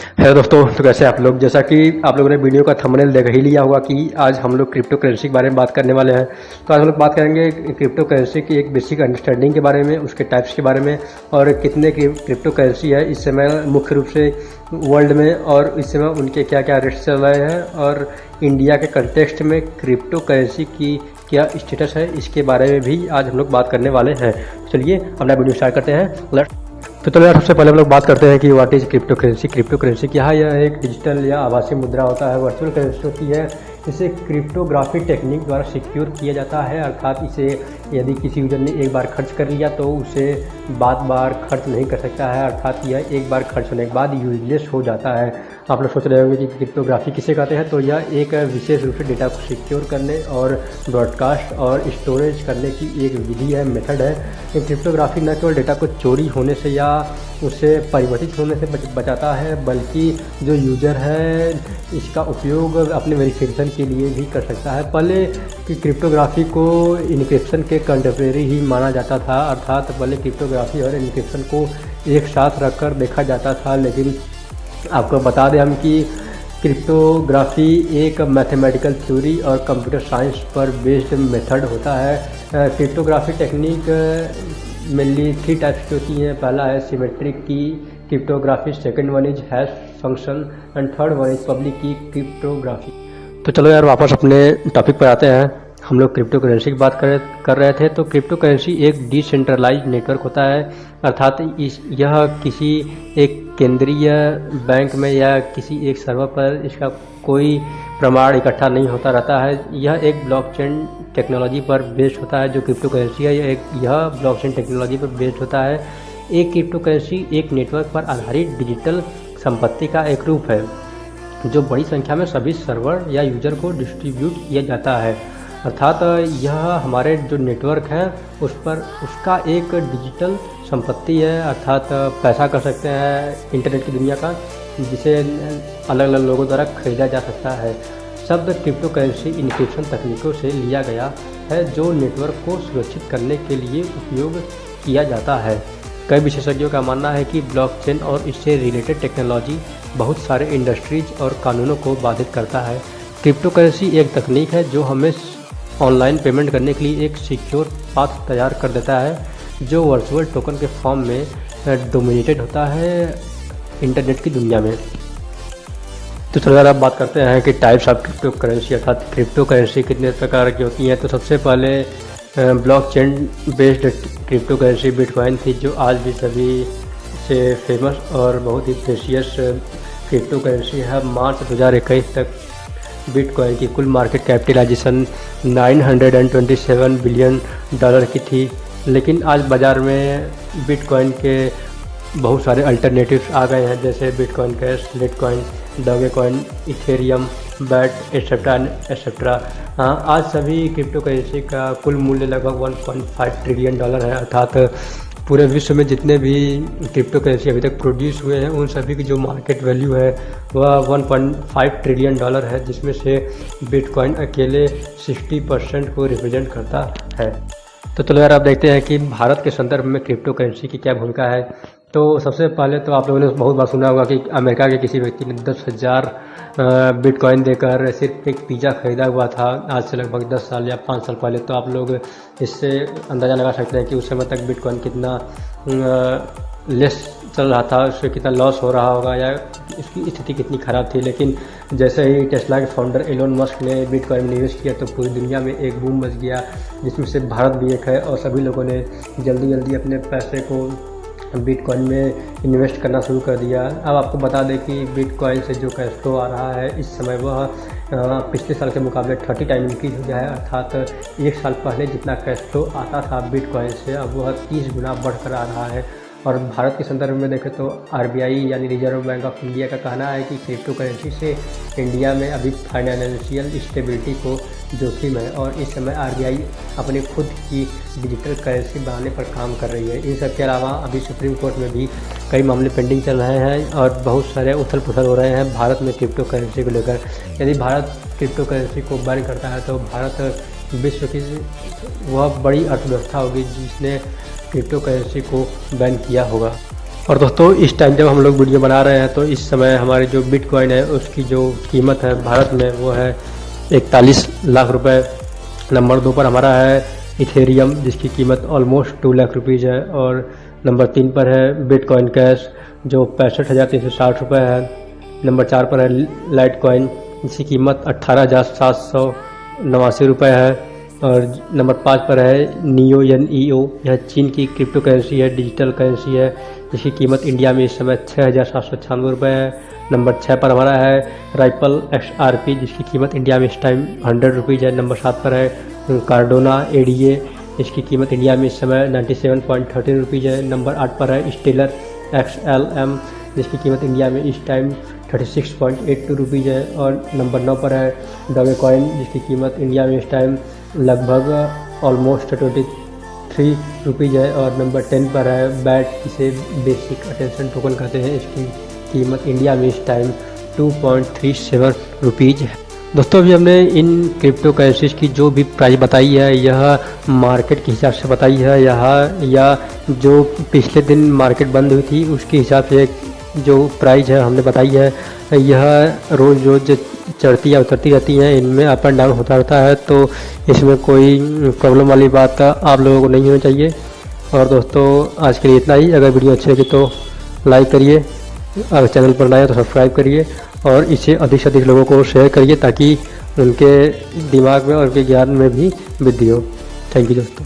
Hello दोस्तों, तो कैसे आप लोग। जैसा कि आप लोगों ने वीडियो का थंबनेल देख ही लिया होगा कि आज हम लोग क्रिप्टो करेंसी के बारे में बात करने वाले हैं। तो आज हम लोग बात करेंगे क्रिप्टो करेंसी की एक बेसिक अंडरस्टैंडिंग के बारे में, उसके टाइप्स के बारे में और कितने क्रिप्टो करेंसी है इस समय मुख्य रूप से वर्ल्ड में, और इस समय उनके क्या क्या रेट्स चल रहे हैं और इंडिया के कंटेक्स्ट में क्रिप्टो करेंसी की क्या स्टेटस है, इसके बारे में भी आज हम लोग बात करने वाले हैं। चलिए अपना वीडियो स्टार्ट करते हैं। तो चलो यार, सबसे पहले हम लोग बात करते हैं कि what is crypto currency. Crypto currency क्या है? यह एक डिजिटल या आभासी मुद्रा होता है, वर्चुअल करेंसी होती है। इसे क्रिप्टोग्राफी टेक्निक द्वारा सिक्योर किया जाता है, अर्थात इसे यदि किसी यूजर ने एक बार खर्च कर लिया तो उसे बार खर्च नहीं कर सकता है, अर्थात यह एक बार खर्च होने के बाद यूजलेस हो जाता है। आप लोग सोच रहे होंगे कि क्रिप्टोग्राफी किसे कहते हैं, तो यह एक विशेष रूप से डेटा को सिक्योर करने और ब्रॉडकास्ट और स्टोरेज करने की एक विधि है, मेथड है। क्रिप्टोग्राफी न केवल डेटा को चोरी होने से या उससे परिवर्तित होने से बचाता है, बल्कि जो यूजर है इसका उपयोग अपने वेरिफिकेशन के लिए भी कर सकता है। पहले कि क्रिप्टोग्राफी को इनक्रिप्शन के कंटेम्प्रेरी ही माना जाता था, अर्थात पहले क्रिप्टोग्राफी और इनक्रिप्शन को एक साथ रखकर देखा जाता था। लेकिन आपको बता दें हम कि क्रिप्टोग्राफी एक मैथमेटिकल थ्योरी और कंप्यूटर साइंस पर बेस्ड मेथड होता है। क्रिप्टोग्राफी टेक्निक मेनली 3 टाइप्स की होती हैं। पहला है सिमेट्रिक की cryptography, second one is hash function and third one is public की क्रिप्टोग्राफी। तो चलो यार, वापस अपने टॉपिक पर आते हैं। हम लोग क्रिप्टो करेंसी की बात कर रहे थे। तो क्रिप्टो करेंसी एक डिसेंट्रलाइज्ड नेटवर्क होता है, अर्थात यह किसी एक केंद्रीय बैंक में या किसी एक सर्वर पर इसका कोई प्रमाण इकट्ठा नहीं होता रहता है। यह एक ब्लॉकचेन टेक्नोलॉजी पर बेस्ड होता है। जो क्रिप्टो करेंसी है यह ब्लॉकचेन टेक्नोलॉजी पर बेस्ड होता है। एक क्रिप्टो करेंसी एक नेटवर्क पर आधारित डिजिटल संपत्ति का एक रूप है जो बड़ी संख्या में सभी सर्वर या यूजर को डिस्ट्रीब्यूट किया जाता है, अर्थात यह हमारे जो नेटवर्क है उस पर उसका एक डिजिटल संपत्ति है, अर्थात पैसा कर सकते हैं इंटरनेट की दुनिया का, जिसे अलग अलग लोगों द्वारा खरीदा जा सकता है। शब्द क्रिप्टो करेंसी इनक्रिप्शन तकनीकों से लिया गया है जो नेटवर्क को सुरक्षित करने के लिए उपयोग किया जाता है। कई विशेषज्ञों का मानना है कि ब्लॉकचेन और इससे रिलेटेड टेक्नोलॉजी बहुत सारे इंडस्ट्रीज और कानूनों को बाधित करता है। क्रिप्टो करेंसी एक तकनीक है जो हमें ऑनलाइन पेमेंट करने के लिए एक सिक्योर पाथ तैयार कर देता है, जो वर्चुअल टोकन के फॉर्म में डोमिनेटेड होता है इंटरनेट की दुनिया में। तो चलो यार, अब बात करते हैं कि टाइप्स ऑफ क्रिप्टो करेंसी, अर्थात क्रिप्टो करेंसी कितने प्रकार की होती हैं। तो सबसे पहले blockchain based crypto currency bitcoin थी, जो आज भी सभी से फेमस और बहुत ही प्रेशियस क्रिप्टो करेंसी है। मार्च 2021 तक बिटकॉइन की कुल मार्केट कैपिटलाइजेशन $927 बिलियन की थी। लेकिन आज बाज़ार में बिटकॉइन के बहुत सारे अल्टरनेटिव्स आ गए हैं, जैसे Bitcoin Cash, Litecoin, Dogecoin, Ethereum, BAT etcetera. हाँ, आज सभी क्रिप्टो करेंसी का कुल मूल्य लगभग $1.5 ट्रिलियन है, अर्थात पूरे विश्व में जितने भी क्रिप्टो करेंसी अभी तक प्रोड्यूस हुए हैं उन सभी की जो मार्केट वैल्यू है वह $1.5 ट्रिलियन है, जिसमें से बिटकॉइन अकेले 60% को रिप्रेजेंट करता है। तो चलो यार, आप देखते हैं कि भारत के संदर्भ में क्रिप्टो करेंसी की क्या भूमिका है। तो सबसे पहले तो आप लोगों ने बहुत बार सुना होगा कि अमेरिका के किसी व्यक्ति ने 10,000 बिटकॉइन देकर सिर्फ एक पिज़्ज़ा खरीदा हुआ था, आज से लगभग 10 साल या 5 साल पहले। तो आप लोग इससे अंदाज़ा लगा सकते हैं कि उस समय तक बिटकॉइन कितना लेस चल रहा था, उससे कितना लॉस हो रहा होगा या इसकी स्थिति कितनी ख़राब थी। लेकिन जैसे ही टेस्ला के फाउंडर एलोन मस्क ने बिटकॉइन में निवेश किया तो पूरी दुनिया में एक बूम मच गया, जिसमें से भारत भी एक है, और सभी लोगों ने जल्दी अपने पैसे को बिटकॉइन में इन्वेस्ट करना शुरू कर दिया। अब आपको बता दें कि बिटकॉइन से जो कैश फ्लो आ रहा है इस समय वह पिछले साल के मुकाबले 30 टाइम इंक्रीज हो गया है, अर्थात एक साल पहले जितना कैश फ्लो आता था बिटकॉइन से अब वह 30 गुना बढ़कर आ रहा है। और भारत के संदर्भ में देखें तो RBI यानी रिजर्व बैंक ऑफ इंडिया का कहना है कि क्रिप्टो करेंसी से इंडिया में अभी फाइनेंशियल स्टेबिलिटी को जोखिम है, और इस समय RBI अपने खुद की डिजिटल करेंसी बनाने पर काम कर रही है। इन सब के अलावा अभी सुप्रीम कोर्ट में भी कई मामले पेंडिंग चल रहे हैं और बहुत सारे उथल पुथल हो रहे हैं भारत में क्रिप्टो करेंसी को लेकर। यदि भारत क्रिप्टो करेंसी को बैन करता है तो भारत विश्व की वह बड़ी अर्थव्यवस्था होगी जिसने क्रिप्टो करेंसी को बैन किया होगा। और दोस्तों इस टाइम जब हम लोग वीडियो बना रहे हैं तो इस समय हमारे जो बिटकॉइन है उसकी जो कीमत है भारत में वो है 41 लाख रुपए। नंबर 2 पर हमारा है इथेरियम जिसकी कीमत ऑलमोस्ट 2 लाख रुपीज़ है। और नंबर 3 पर है बिटकॉइन कैश जो 65,360 रुपये है। नंबर 4 पर है लाइट कॉइन जिसकी कीमत 18,789 रुपये है। और नंबर 5 पर है नियो NEO, यह चीन की क्रिप्टो करेंसी है, डिजिटल करेंसी है जिसकी कीमत इंडिया में इस समय 6,796 रुपये है। नंबर 6 पर हमारा है राइपल XRP जिसकी कीमत इंडिया में इस टाइम 100 रुपीज़ है। नंबर 7 पर है कार्डोना ADA इसकी कीमत इंडिया में इस समय 97.13 रुपीज़ है। नंबर 8 पर है स्टेलर XLM जिसकी कीमत इंडिया में इस टाइम 36.82 रुपीज़ है। और नंबर 9 पर है डोगेकॉइन जिसकी कीमत इंडिया में इस टाइम लगभग ऑलमोस्ट 23 रुपीज़ है। और नंबर 10 पर है बैट इसे बेसिक अटेंशन टोकन कहते हैं, इसकी कीमत इंडिया में इस टाइम 2.37 रुपीज़ है। दोस्तों अभी हमने इन क्रिप्टो करेंसीज की जो भी प्राइस बताई है यह मार्केट के हिसाब से बताई है, या जो पिछले दिन मार्केट बंद हुई थी उसके हिसाब से जो प्राइस है हमने बताई है। यह रोज़ चढ़ती या उतरती रहती हैं, इनमें अप एंड डाउन होता रहता है, तो इसमें कोई प्रॉब्लम वाली बात आप लोगों को नहीं होनी चाहिए। और दोस्तों आज के लिए इतना ही। अगर वीडियो अच्छी लगी तो लाइक करिए, अगर चैनल पर नए हैं तो सब्सक्राइब करिए और इसे अधिक से अधिक लोगों को शेयर करिए ताकि उनके दिमाग में और उनके ज्ञान में भी वृद्धि हो। थैंक यू दोस्तों।